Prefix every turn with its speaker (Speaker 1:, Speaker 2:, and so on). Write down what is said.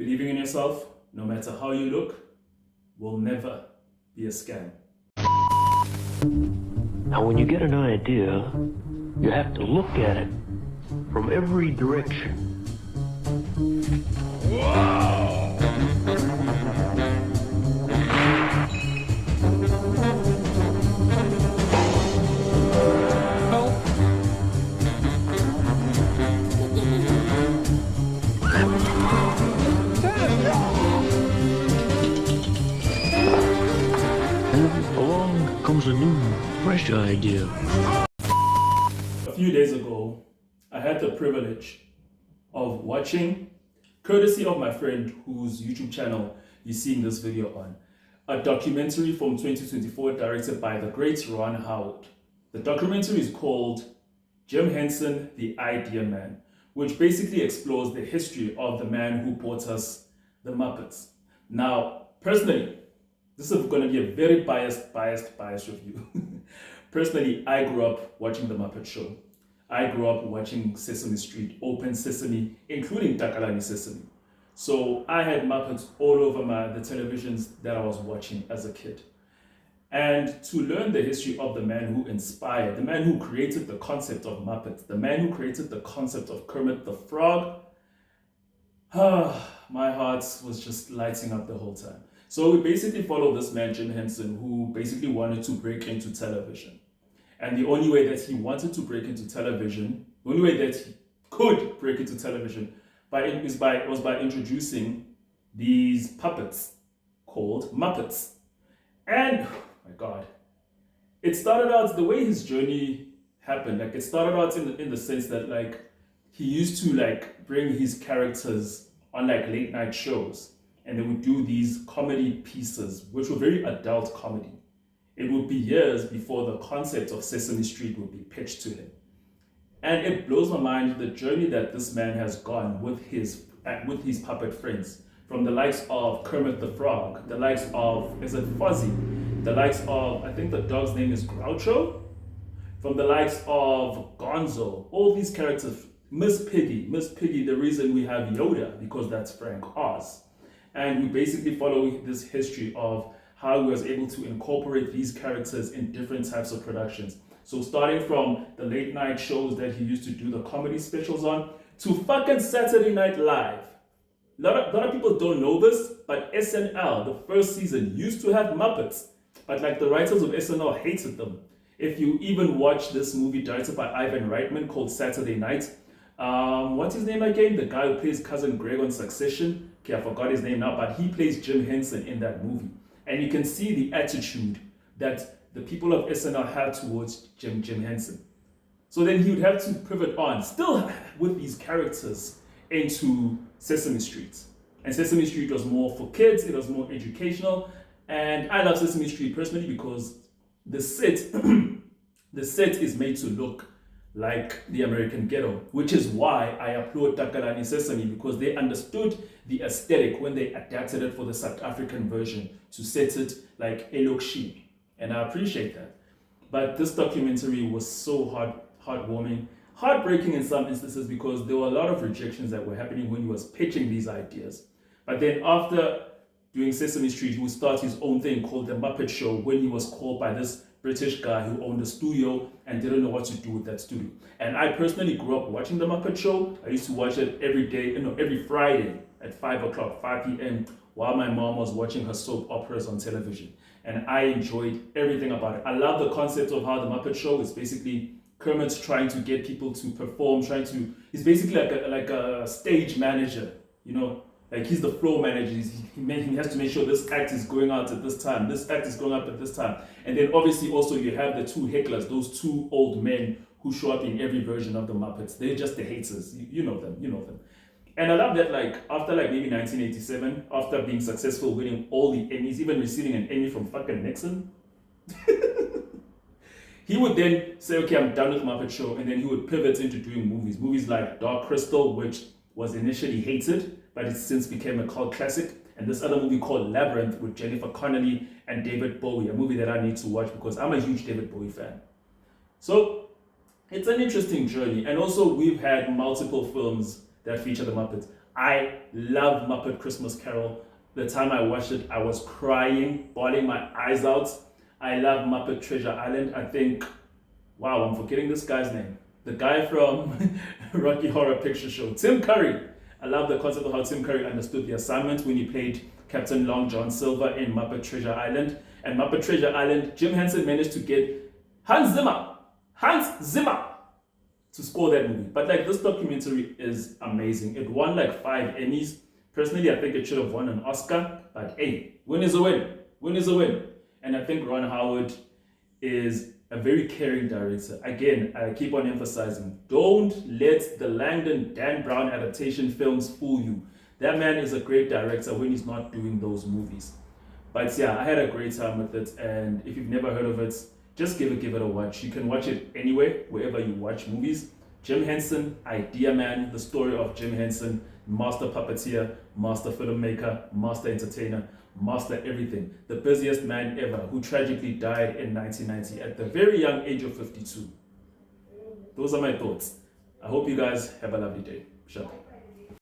Speaker 1: Believing in yourself, no matter how you look, will never be a scam.
Speaker 2: Now, when you get an idea, you have to look at it from every direction. And along comes a new, fresh idea.
Speaker 1: A few days ago, I had the privilege of watching, courtesy of my friend whose YouTube channel you're seeing this video on, a documentary from 2024 directed by the great Ron Howard. The documentary is called Jim Henson, the Idea Man, which basically explores the history of the man who brought us the Muppets. Now, personally, this is going to be a very biased review. Personally, I grew up watching The Muppet Show. I grew up watching Sesame Street, Open Sesame, including Takalani Sesame. So I had Muppets all over the televisions that I was watching as a kid. And to learn the history of the man who inspired, the man who created the concept of Muppets, the man who created the concept of Kermit the Frog, my heart was just lighting up the whole time. So we basically follow this man, Jim Henson, who basically wanted to break into television. And the only way that he wanted to break into television, the only way that he could break into television was by introducing these puppets called Muppets. And, oh my God, it started out, the way his journey happened, it started out in the sense that he used to bring his characters on late night shows. And they would do these comedy pieces, which were very adult comedy. It would be years before the concept of Sesame Street would be pitched to him. And it blows my mind the journey that this man has gone with his puppet friends. From the likes of Kermit the Frog, the likes of, is it Fuzzy? The likes of, I think the dog's name is Groucho. From the likes of Gonzo, all these characters. Miss Piggy, the reason we have Yoda, because that's Frank Oz. And we basically follow this history of how he was able to incorporate these characters in different types of productions. So starting from the late night shows that he used to do the comedy specials on, to fucking Saturday Night Live. A lot of people don't know this, but SNL, the first season, used to have Muppets. But the writers of SNL hated them. If you even watch this movie directed by Ivan Reitman called Saturday Night, what's his name again? The guy who plays Cousin Greg on Succession. Okay, I forgot his name now, but he plays Jim Henson in that movie. And you can see the attitude that the people of SNL had towards Jim Henson. So then he would have to pivot on, still with these characters, into Sesame Street. And Sesame Street was more for kids, it was more educational. And I love Sesame Street personally because the set is made to look like the American ghetto, which is why I applaud Takalani Sesame, because they understood the aesthetic when they adapted it for the South African version to set it like Elokshi, and I appreciate that. But this documentary was so heartwarming, heartbreaking in some instances, because there were a lot of rejections that were happening when he was pitching these ideas. But then after doing Sesame Street, he would start his own thing called The Muppet Show, when he was called by this British guy who owned a studio and didn't know what to do with that studio. And I personally grew up watching The Muppet Show. I used to watch it every Friday at 5 p.m. while my mom was watching her soap operas on television. And I enjoyed everything about it. I love the concept of how The Muppet Show is basically Kermit's trying to get people to perform, he's basically like a stage manager, he's the floor manager. He has to make sure this act is going out at this time, this act is going up at this time. And then obviously also you have the two hecklers, those two old men who show up in every version of the Muppets. They're just the haters, you know them. And I love that after maybe 1987, after being successful, winning all the Emmys, even receiving an Emmy from fucking Nixon, he would then say, okay, I'm done with Muppet Show, and then he would pivot into doing movies like Dark Crystal, which was initially hated, but it since became a cult classic. And this other movie called Labyrinth with Jennifer Connelly and David Bowie, a movie that I need to watch because I'm a huge David Bowie fan. So it's an interesting journey. And also we've had multiple films that feature the Muppets. I love Muppet Christmas Carol. The time I watched it, I was crying, bawling my eyes out. I love Muppet Treasure Island. I think, wow, I'm forgetting this guy's name. The guy from Rocky Horror Picture Show, Tim Curry. I love the concept of how Tim Curry understood the assignment when he played Captain Long John Silver in Muppet Treasure Island. And Muppet Treasure Island, Jim Henson managed to get Hans Zimmer to score that movie. But like, this documentary is amazing. It won like 5 Emmys. Personally, I think it should have won an Oscar, but hey, win is a win. Win is a win. And I think Ron Howard is a very caring director. Again, I keep on emphasizing, don't let the Langdon Dan Brown adaptation films fool you. That man is a great director when he's not doing those movies. But yeah, I had a great time with it, and if you've never heard of it, just give it a watch. You can watch it anywhere, wherever you watch movies. Jim Henson, Idea Man, the story of Jim Henson, master puppeteer, master filmmaker, master entertainer, master everything. The busiest man ever, who tragically died in 1990 at the very young age of 52. Those are my thoughts. I hope you guys have a lovely day. Shut up.